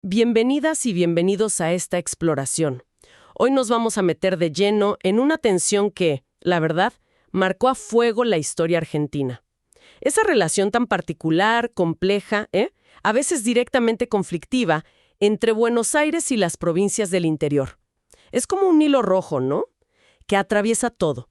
Bienvenidas y bienvenidos a esta exploración. Hoy nos vamos a meter de lleno en una tensión que, la verdad, marcó a fuego la historia argentina. Esa relación tan particular, compleja, a veces directamente conflictiva, entre Buenos Aires y las provincias del interior. Es como un hilo rojo, ¿no? Que atraviesa todo.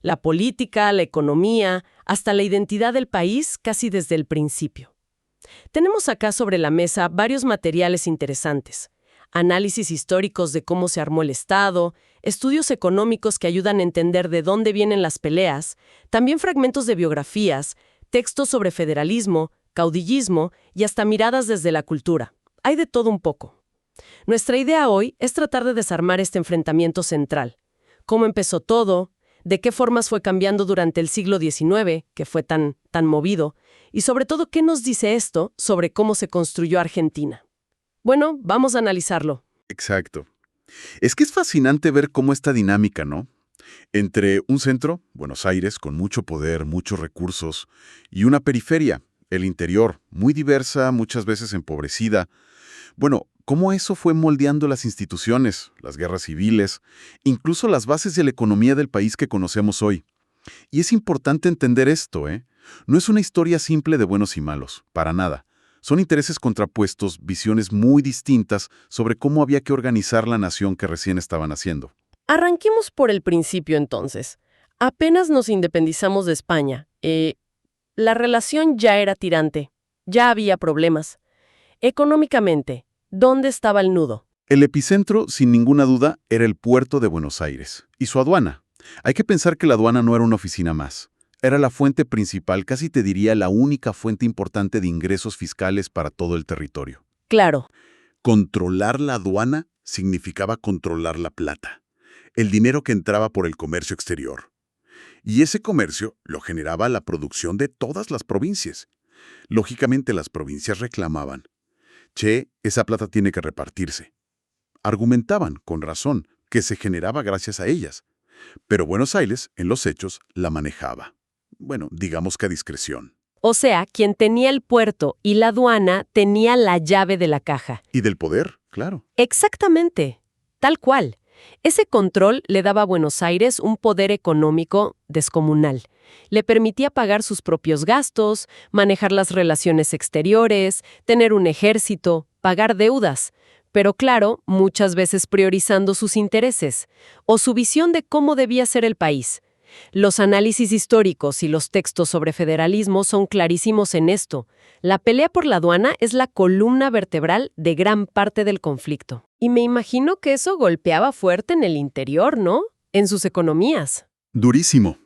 La política, la economía, hasta la identidad del país casi desde el principio. Tenemos acá sobre la mesa varios materiales interesantes. Análisis históricos de cómo se armó el Estado, estudios económicos que ayudan a entender de dónde vienen las peleas, también fragmentos de biografías, textos sobre federalismo, caudillismo y hasta miradas desde la cultura. Hay de todo un poco. Nuestra idea hoy es tratar de desarmar este enfrentamiento central. ¿Cómo empezó todo? ¿De qué formas fue cambiando durante el siglo XIX, que fue tan movido? Y sobre todo, ¿qué nos dice esto sobre cómo se construyó Argentina? Bueno, vamos a analizarlo. Exacto. Es que es fascinante ver cómo esta dinámica, ¿no? Entre un centro, Buenos Aires, con mucho poder, muchos recursos, y una periferia, el interior, muy diversa, muchas veces empobrecida. Bueno, cómo eso fue moldeando las instituciones, las guerras civiles, incluso las bases de la economía del país que conocemos hoy. Y es importante entender esto, ¿eh? No es una historia simple de buenos y malos, para nada. Son intereses contrapuestos, visiones muy distintas sobre cómo había que organizar la nación que recién estaban haciendo. Arranquemos por el principio entonces. Apenas nos independizamos de España. La relación ya era tirante, ya había problemas. Económicamente, ¿dónde estaba el nudo? El epicentro, sin ninguna duda, era el puerto de Buenos Aires y su aduana. Hay que pensar que la aduana no era una oficina más. Era la fuente principal, casi te diría la única fuente importante de ingresos fiscales para todo el territorio. Claro. Controlar la aduana significaba controlar la plata, el dinero que entraba por el comercio exterior. Y ese comercio lo generaba la producción de todas las provincias. Lógicamente las provincias reclamaban: «Che, esa plata tiene que repartirse». Argumentaban, con razón, que se generaba gracias a ellas. Pero Buenos Aires, en los hechos, la manejaba. Bueno, digamos que a discreción. O sea, quien tenía el puerto y la aduana tenía la llave de la caja. Y del poder, claro. Exactamente, tal cual. Ese control le daba a Buenos Aires un poder económico descomunal. Le permitía pagar sus propios gastos, manejar las relaciones exteriores, tener un ejército, pagar deudas. Pero claro, muchas veces priorizando sus intereses o su visión de cómo debía ser el país. Los análisis históricos y los textos sobre federalismo son clarísimos en esto. La pelea por la aduana es la columna vertebral de gran parte del conflicto. Y me imagino que eso golpeaba fuerte en el interior, ¿no? En sus economías. Durísimo,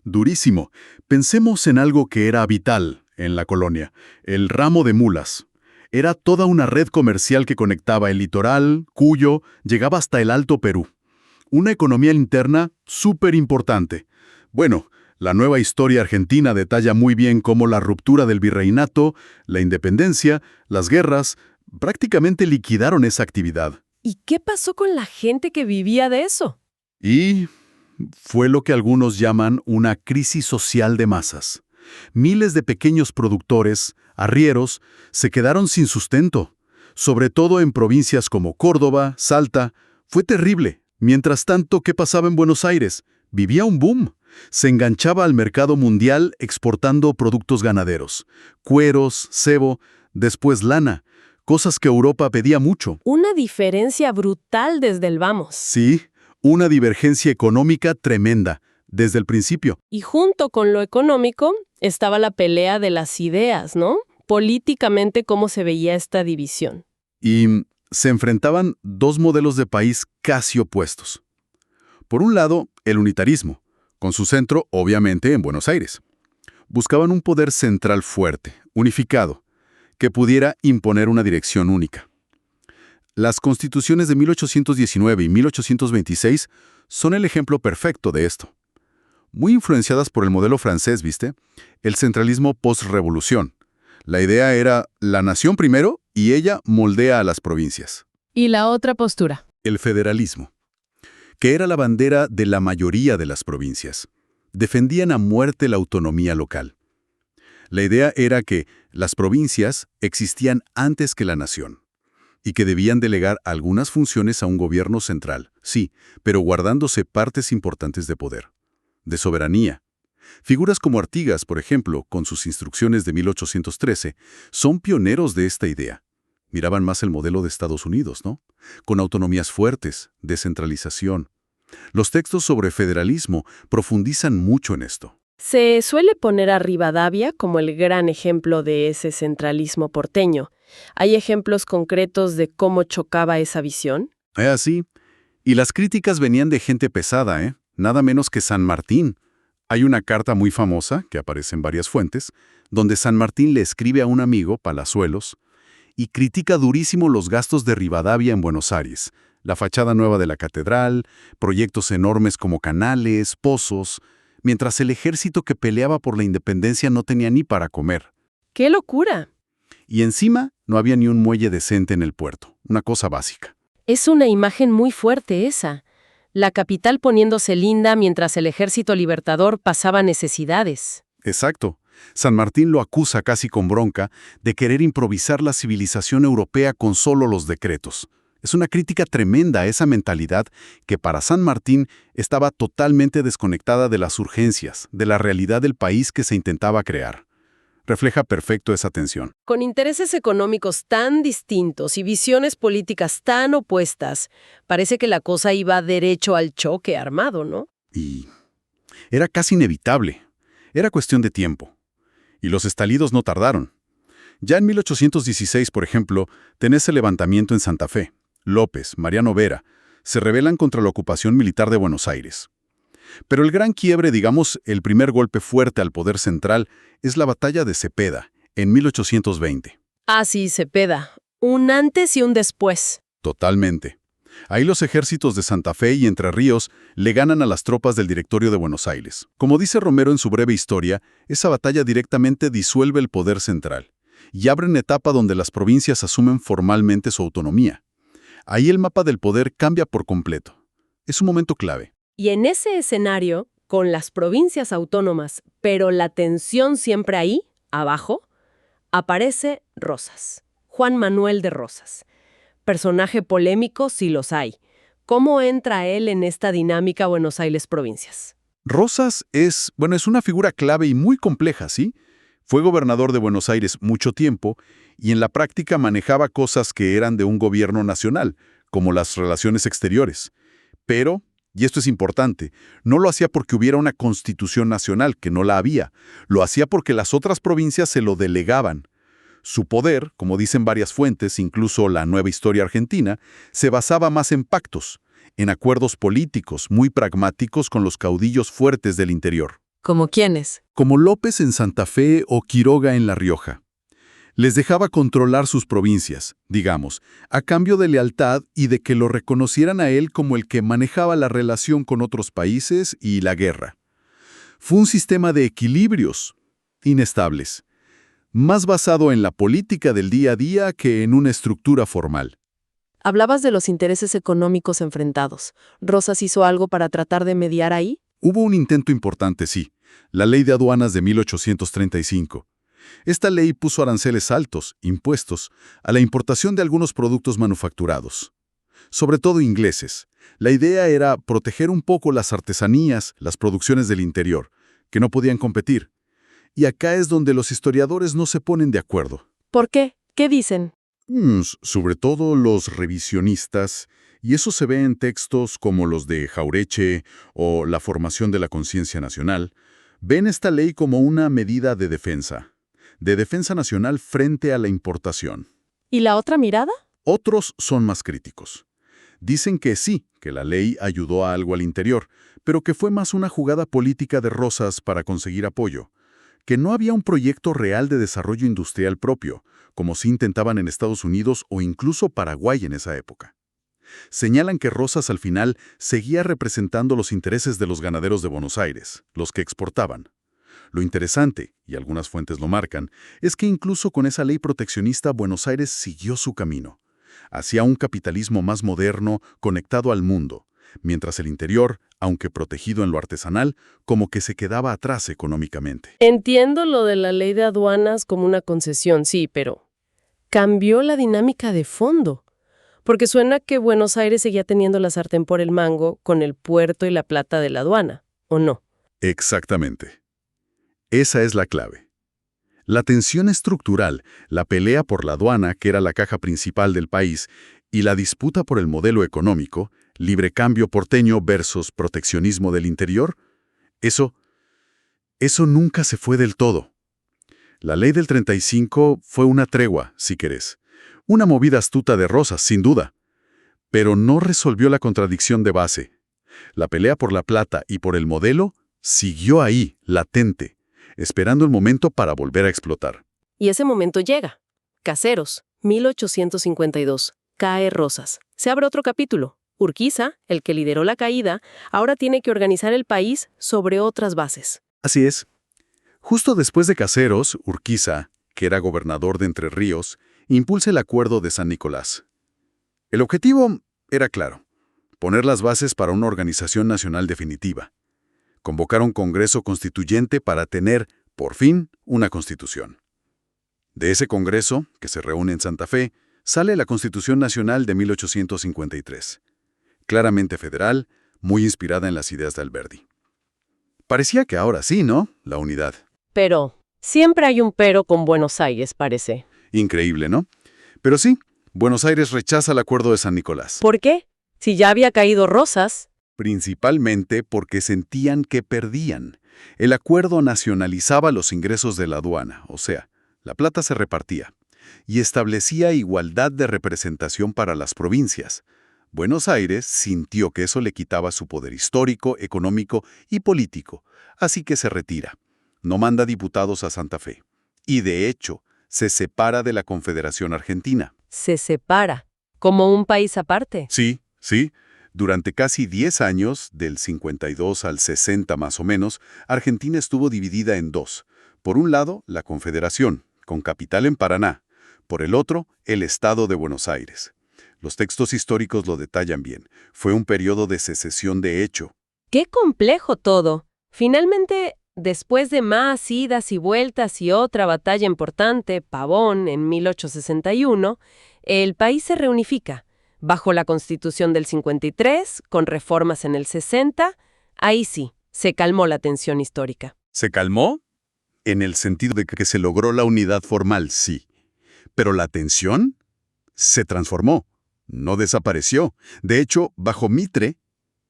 durísimo. Pensemos en algo que era vital en la colonia, el ramo de mulas. Era toda una red comercial que conectaba el litoral, Cuyo, llegaba hasta el Alto Perú. Una economía interna súper importante. Bueno, la nueva historia argentina detalla muy bien cómo la ruptura del virreinato, la independencia, las guerras, prácticamente liquidaron esa actividad. ¿Y qué pasó con la gente que vivía de eso? Y fue lo que algunos llaman una crisis social de masas. Miles de pequeños productores, arrieros, se quedaron sin sustento. Sobre todo en provincias como Córdoba, Salta. Fue terrible. Mientras tanto, ¿qué pasaba en Buenos Aires? Vivía un boom. Se enganchaba al mercado mundial exportando productos ganaderos. Cueros, cebo, después lana. Cosas que Europa pedía mucho. Una diferencia brutal desde el vamos. Sí, una divergencia económica tremenda, desde el principio. Y junto con lo económico estaba la pelea de las ideas, ¿no? Políticamente, ¿cómo se veía esta división? Y se enfrentaban dos modelos de país casi opuestos. Por un lado, el unitarismo, con su centro, obviamente, en Buenos Aires. Buscaban un poder central fuerte, unificado, que pudiera imponer una dirección única. Las constituciones de 1819 y 1826 son el ejemplo perfecto de esto. Muy influenciadas por el modelo francés, ¿viste? El centralismo post-revolución. La idea era la nación primero y ella moldea a las provincias. ¿Y la otra postura? El federalismo, que era la bandera de la mayoría de las provincias. Defendían a muerte la autonomía local. La idea era que las provincias existían antes que la nación. y que debían delegar algunas funciones a un gobierno central, sí, pero guardándose partes importantes de poder, de soberanía. Figuras como Artigas, por ejemplo, con sus instrucciones de 1813, son pioneros de esta idea. Miraban más el modelo de Estados Unidos, ¿no? Con autonomías fuertes, descentralización. Los textos sobre federalismo profundizan mucho en esto. Se suele poner a Rivadavia como el gran ejemplo de ese centralismo porteño. ¿Hay ejemplos concretos de cómo chocaba esa visión? Es así. Y las críticas venían de gente pesada, ¿eh? Nada menos que San Martín. Hay una carta muy famosa, que aparece en varias fuentes, donde San Martín le escribe a un amigo, Palazuelos, y critica durísimo los gastos de Rivadavia en Buenos Aires, la fachada nueva de la catedral, proyectos enormes como canales, pozos, mientras el ejército que peleaba por la independencia no tenía ni para comer. ¡Qué locura! Y encima no había ni un muelle decente en el puerto, una cosa básica. Es una imagen muy fuerte esa. La capital poniéndose linda mientras el ejército libertador pasaba necesidades. Exacto. San Martín lo acusa casi con bronca de querer improvisar la civilización europea con solo los decretos. Es una crítica tremenda a esa mentalidad que para San Martín estaba totalmente desconectada de las urgencias, de la realidad del país que se intentaba crear. Refleja perfecto esa tensión. Con intereses económicos tan distintos y visiones políticas tan opuestas, parece que la cosa iba derecho al choque armado, ¿no? Y era casi inevitable. Era cuestión de tiempo. Y los estallidos no tardaron. Ya en 1816, por ejemplo, tenés el levantamiento en Santa Fe. López, Mariano Vera, se rebelan contra la ocupación militar de Buenos Aires. Pero el gran quiebre, digamos, el primer golpe fuerte al poder central, es la batalla de Cepeda, en 1820. Ah, sí, Cepeda. Un antes y un después. Totalmente. Ahí los ejércitos de Santa Fe y Entre Ríos le ganan a las tropas del Directorio de Buenos Aires. Como dice Romero en su breve historia, esa batalla directamente disuelve el poder central y abre una etapa donde las provincias asumen formalmente su autonomía. Ahí el mapa del poder cambia por completo. Es un momento clave. Y en ese escenario, con las provincias autónomas, pero la tensión siempre ahí, abajo, aparece Rosas, Juan Manuel de Rosas. Personaje polémico si los hay. ¿Cómo entra él en esta dinámica Buenos Aires-provincias? Rosas es una figura clave y muy compleja, ¿sí? Fue gobernador de Buenos Aires mucho tiempo y en la práctica manejaba cosas que eran de un gobierno nacional, como las relaciones exteriores. Pero, y esto es importante, no lo hacía porque hubiera una constitución nacional, que no la había. Lo hacía porque las otras provincias se lo delegaban. Su poder, como dicen varias fuentes, incluso la Nueva Historia Argentina, se basaba más en pactos, en acuerdos políticos muy pragmáticos con los caudillos fuertes del interior. ¿Como quiénes? Como López en Santa Fe o Quiroga en La Rioja. Les dejaba controlar sus provincias, digamos, a cambio de lealtad y de que lo reconocieran a él como el que manejaba la relación con otros países y la guerra. Fue un sistema de equilibrios inestables, más basado en la política del día a día que en una estructura formal. Hablabas de los intereses económicos enfrentados. ¿Rosas hizo algo para tratar de mediar ahí? Hubo un intento importante, sí, la Ley de Aduanas de 1835. Esta ley puso aranceles altos, impuestos, a la importación de algunos productos manufacturados, sobre todo ingleses. La idea era proteger un poco las artesanías, las producciones del interior, que no podían competir. Y acá es donde los historiadores no se ponen de acuerdo. ¿Por qué? ¿Qué dicen? Sobre todo los revisionistas, y eso se ve en textos como los de Jaureche o La formación de la conciencia nacional, ven esta ley como una medida de defensa nacional frente a la importación. ¿Y la otra mirada? Otros son más críticos. Dicen que sí, que la ley ayudó a algo al interior, pero que fue más una jugada política de Rosas para conseguir apoyo, que no había un proyecto real de desarrollo industrial propio, como sí intentaban en Estados Unidos o incluso Paraguay en esa época. Señalan que Rosas al final seguía representando los intereses de los ganaderos de Buenos Aires, los que exportaban. Lo interesante, y algunas fuentes lo marcan, es que incluso con esa ley proteccionista Buenos Aires siguió su camino, hacia un capitalismo más moderno, conectado al mundo, mientras el interior, aunque protegido en lo artesanal, como que se quedaba atrás económicamente. Entiendo lo de la ley de aduanas como una concesión, sí, pero cambió la dinámica de fondo. Porque suena que Buenos Aires seguía teniendo la sartén por el mango con el puerto y la plata de la aduana, ¿o no? Exactamente. Esa es la clave. La tensión estructural, la pelea por la aduana, que era la caja principal del país, y la disputa por el modelo económico, libre cambio porteño versus proteccionismo del interior, eso nunca se fue del todo. La ley del 35 fue una tregua, si querés. Una movida astuta de Rosas, sin duda. Pero no resolvió la contradicción de base. La pelea por la plata y por el modelo siguió ahí, latente, esperando el momento para volver a explotar. Y ese momento llega. Caseros, 1852. Cae Rosas. Se abre otro capítulo. Urquiza, el que lideró la caída, ahora tiene que organizar el país sobre otras bases. Así es. Justo después de Caseros, Urquiza, que era gobernador de Entre Ríos, impulsa el Acuerdo de San Nicolás. El objetivo era claro: poner las bases para una organización nacional definitiva. Convocar un Congreso Constituyente para tener, por fin, una Constitución. De ese Congreso, que se reúne en Santa Fe, sale la Constitución Nacional de 1853. Claramente federal, muy inspirada en las ideas de Alberdi. Parecía que ahora sí, ¿no? La unidad. Pero siempre hay un pero con Buenos Aires, parece. Increíble, ¿no? Pero sí, Buenos Aires rechaza el Acuerdo de San Nicolás. ¿Por qué? Si ya había caído Rosas. Principalmente porque sentían que perdían. El acuerdo nacionalizaba los ingresos de la aduana, o sea, la plata se repartía, y establecía igualdad de representación para las provincias. Buenos Aires sintió que eso le quitaba su poder histórico, económico y político, así que se retira. No manda diputados a Santa Fe. Y de hecho, se separa de la Confederación Argentina. Se separa, como un país aparte. Sí. Durante casi 10 años, del 52 al 60 más o menos, Argentina estuvo dividida en dos. Por un lado, la Confederación, con capital en Paraná. Por el otro, el Estado de Buenos Aires. Los textos históricos lo detallan bien. Fue un periodo de secesión de hecho. ¡Qué complejo todo! Finalmente, después de más idas y vueltas y otra batalla importante, Pavón, en 1861, el país se reunifica. Bajo la Constitución del 53, con reformas en el 60, ahí sí, se calmó la tensión histórica. ¿Se calmó? En el sentido de que se logró la unidad formal, sí. Pero la tensión se transformó, no desapareció. De hecho, bajo Mitre,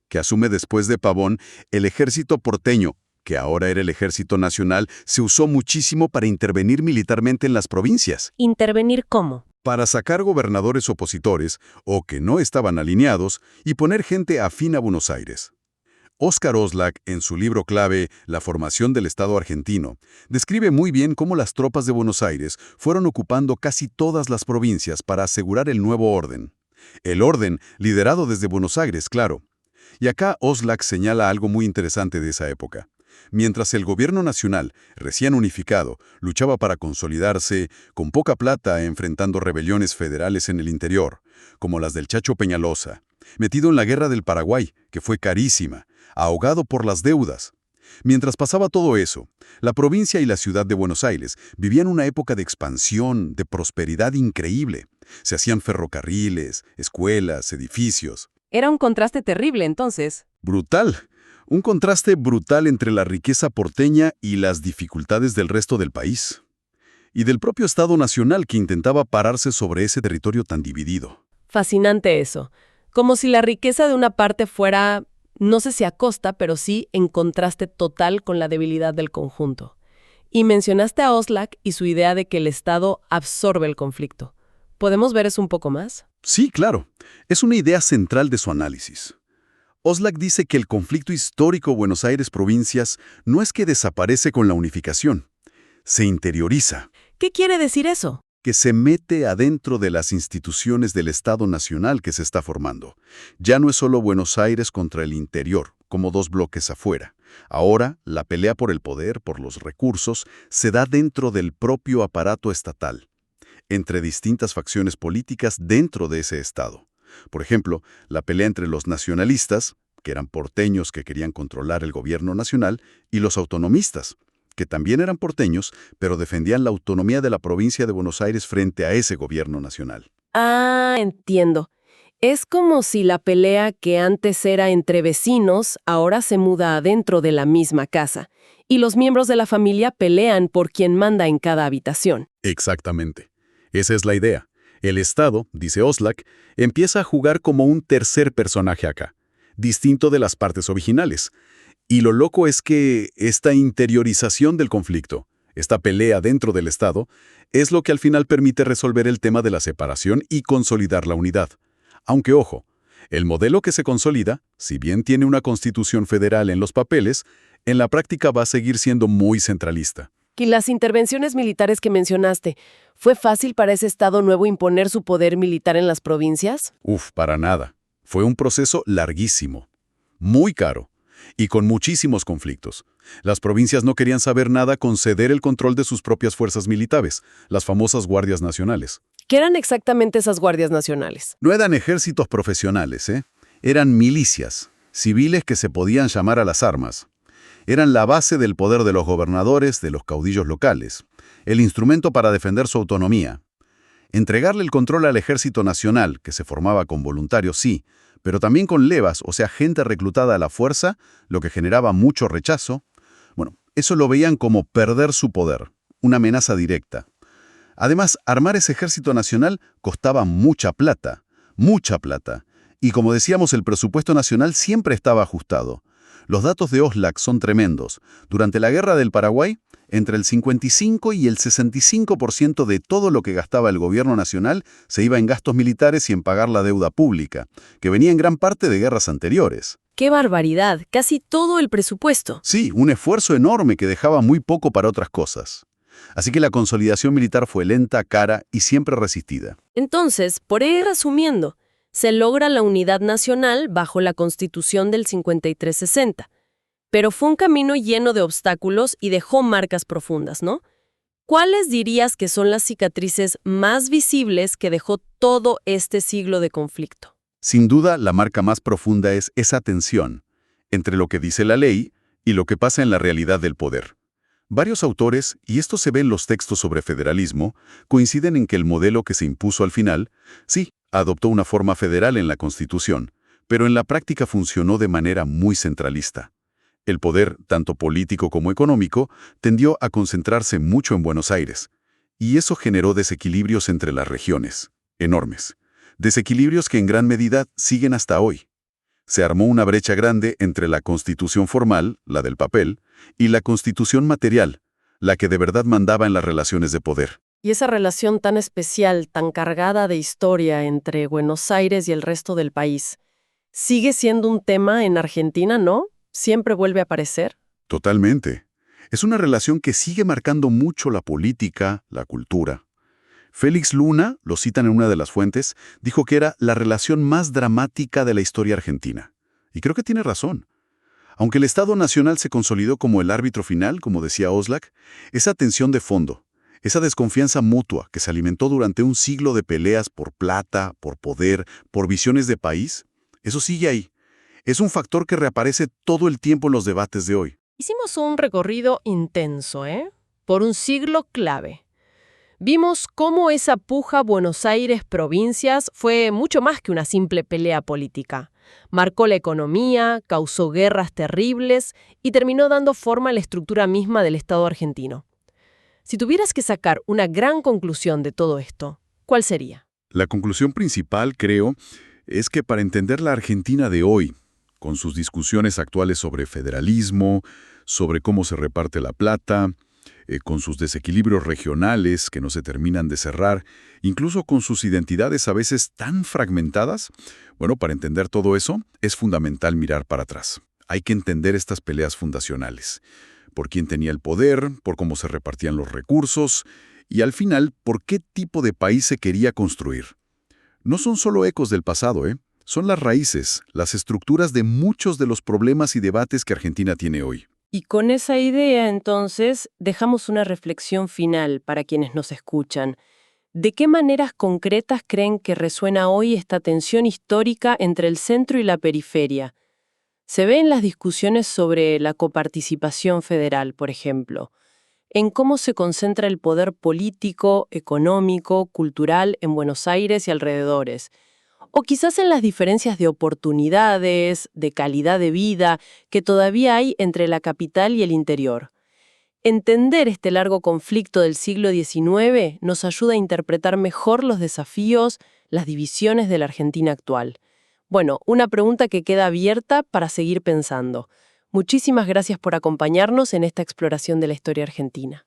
que asume después de Pavón, el ejército porteño, que ahora era el Ejército Nacional, se usó muchísimo para intervenir militarmente en las provincias. ¿Intervenir cómo? Para sacar gobernadores opositores o que no estaban alineados y poner gente afín a Buenos Aires. Óscar Oslak, en su libro clave La formación del Estado argentino, describe muy bien cómo las tropas de Buenos Aires fueron ocupando casi todas las provincias para asegurar el nuevo orden. El orden liderado desde Buenos Aires, claro. Y acá Oslak señala algo muy interesante de esa época. Mientras el gobierno nacional, recién unificado, luchaba para consolidarse, con poca plata enfrentando rebeliones federales en el interior, como las del Chacho Peñalosa, metido en la Guerra del Paraguay, que fue carísima, ahogado por las deudas. Mientras pasaba todo eso, la provincia y la ciudad de Buenos Aires vivían una época de expansión, de prosperidad increíble. Se hacían ferrocarriles, escuelas, edificios. Era un contraste terrible, entonces. Brutal. Un contraste brutal entre la riqueza porteña y las dificultades del resto del país. Y del propio Estado Nacional que intentaba pararse sobre ese territorio tan dividido. Fascinante eso. Como si la riqueza de una parte fuera, no sé si a costa, pero sí en contraste total con la debilidad del conjunto. Y mencionaste a Oslak y su idea de que el Estado absorbe el conflicto. ¿Podemos ver eso un poco más? Sí, claro. Es una idea central de su análisis. Oslak dice que el conflicto histórico Buenos Aires-provincias no es que desaparece con la unificación, se interioriza. ¿Qué quiere decir eso? Que se mete adentro de las instituciones del Estado Nacional que se está formando. Ya no es solo Buenos Aires contra el interior, como dos bloques afuera. Ahora, la pelea por el poder, por los recursos, se da dentro del propio aparato estatal, entre distintas facciones políticas dentro de ese Estado. Por ejemplo, la pelea entre los nacionalistas, que eran porteños que querían controlar el gobierno nacional, y los autonomistas, que también eran porteños, pero defendían la autonomía de la provincia de Buenos Aires frente a ese gobierno nacional. Ah, entiendo. Es como si la pelea que antes era entre vecinos ahora se muda adentro de la misma casa, y los miembros de la familia pelean por quién manda en cada habitación. Exactamente. Esa es la idea. El Estado, dice Oslak, empieza a jugar como un tercer personaje acá, distinto de las partes originales. Y lo loco es que esta interiorización del conflicto, esta pelea dentro del Estado, es lo que al final permite resolver el tema de la separación y consolidar la unidad. Aunque ojo, el modelo que se consolida, si bien tiene una constitución federal en los papeles, en la práctica va a seguir siendo muy centralista. Y las intervenciones militares que mencionaste, ¿fue fácil para ese Estado nuevo imponer su poder militar en las provincias? Para nada. Fue un proceso larguísimo, muy caro y con muchísimos conflictos. Las provincias no querían saber nada con ceder el control de sus propias fuerzas militares, las famosas guardias nacionales. ¿Qué eran exactamente esas guardias nacionales? No eran ejércitos profesionales, ¿eh? Eran milicias, civiles que se podían llamar a las armas. Eran la base del poder de los gobernadores, de los caudillos locales, el instrumento para defender su autonomía. Entregarle el control al ejército nacional, que se formaba con voluntarios, sí, pero también con levas, o sea, gente reclutada a la fuerza, lo que generaba mucho rechazo. Bueno, eso lo veían como perder su poder, una amenaza directa. Además, armar ese ejército nacional costaba mucha plata, y como decíamos, el presupuesto nacional siempre estaba ajustado. Los datos de Oslak son tremendos. Durante la Guerra del Paraguay, entre el 55 y el 65% de todo lo que gastaba el gobierno nacional se iba en gastos militares y en pagar la deuda pública, que venía en gran parte de guerras anteriores. ¡Qué barbaridad! Casi todo el presupuesto. Sí, un esfuerzo enorme que dejaba muy poco para otras cosas. Así que la consolidación militar fue lenta, cara y siempre resistida. Entonces, por ir resumiendo, se logra la unidad nacional bajo la Constitución del 53-60. Pero fue un camino lleno de obstáculos y dejó marcas profundas, ¿no? ¿Cuáles dirías que son las cicatrices más visibles que dejó todo este siglo de conflicto? Sin duda, la marca más profunda es esa tensión entre lo que dice la ley y lo que pasa en la realidad del poder. Varios autores, y esto se ve en los textos sobre federalismo, coinciden en que el modelo que se impuso al final, sí, adoptó una forma federal en la Constitución, pero en la práctica funcionó de manera muy centralista. El poder, tanto político como económico, tendió a concentrarse mucho en Buenos Aires, y eso generó desequilibrios entre las regiones, enormes. Desequilibrios que en gran medida siguen hasta hoy. Se armó una brecha grande entre la Constitución formal, la del papel, y la Constitución material, la que de verdad mandaba en las relaciones de poder. Y esa relación tan especial, tan cargada de historia entre Buenos Aires y el resto del país, sigue siendo un tema en Argentina, ¿no? ¿Siempre vuelve a aparecer? Totalmente. Es una relación que sigue marcando mucho la política, la cultura. Félix Luna, lo citan en una de las fuentes, dijo que era la relación más dramática de la historia argentina. Y creo que tiene razón. Aunque el Estado Nacional se consolidó como el árbitro final, como decía Oslak, esa tensión de fondo, esa desconfianza mutua que se alimentó durante un siglo de peleas por plata, por poder, por visiones de país, eso sigue ahí. Es un factor que reaparece todo el tiempo en los debates de hoy. Hicimos un recorrido intenso, por un siglo clave. Vimos cómo esa puja Buenos Aires-provincias fue mucho más que una simple pelea política. Marcó la economía, causó guerras terribles y terminó dando forma a la estructura misma del Estado argentino. Si tuvieras que sacar una gran conclusión de todo esto, ¿cuál sería? La conclusión principal, creo, es que para entender la Argentina de hoy, con sus discusiones actuales sobre federalismo, sobre cómo se reparte la plata, con sus desequilibrios regionales que no se terminan de cerrar, incluso con sus identidades a veces tan fragmentadas, bueno, para entender todo eso es fundamental mirar para atrás. Hay que entender estas peleas fundacionales, por quién tenía el poder, por cómo se repartían los recursos y al final, por qué tipo de país se quería construir. No son solo ecos del pasado, son las raíces, las estructuras de muchos de los problemas y debates que Argentina tiene hoy. Y con esa idea, entonces, dejamos una reflexión final para quienes nos escuchan. ¿De qué maneras concretas creen que resuena hoy esta tensión histórica entre el centro y la periferia? Se ve en las discusiones sobre la coparticipación federal, por ejemplo, en cómo se concentra el poder político, económico, cultural en Buenos Aires y alrededores, O quizás en las diferencias de oportunidades, de calidad de vida, que todavía hay entre la capital y el interior. Entender este largo conflicto del siglo XIX nos ayuda a interpretar mejor los desafíos, las divisiones de la Argentina actual. Bueno, una pregunta que queda abierta para seguir pensando. Muchísimas gracias por acompañarnos en esta exploración de la historia argentina.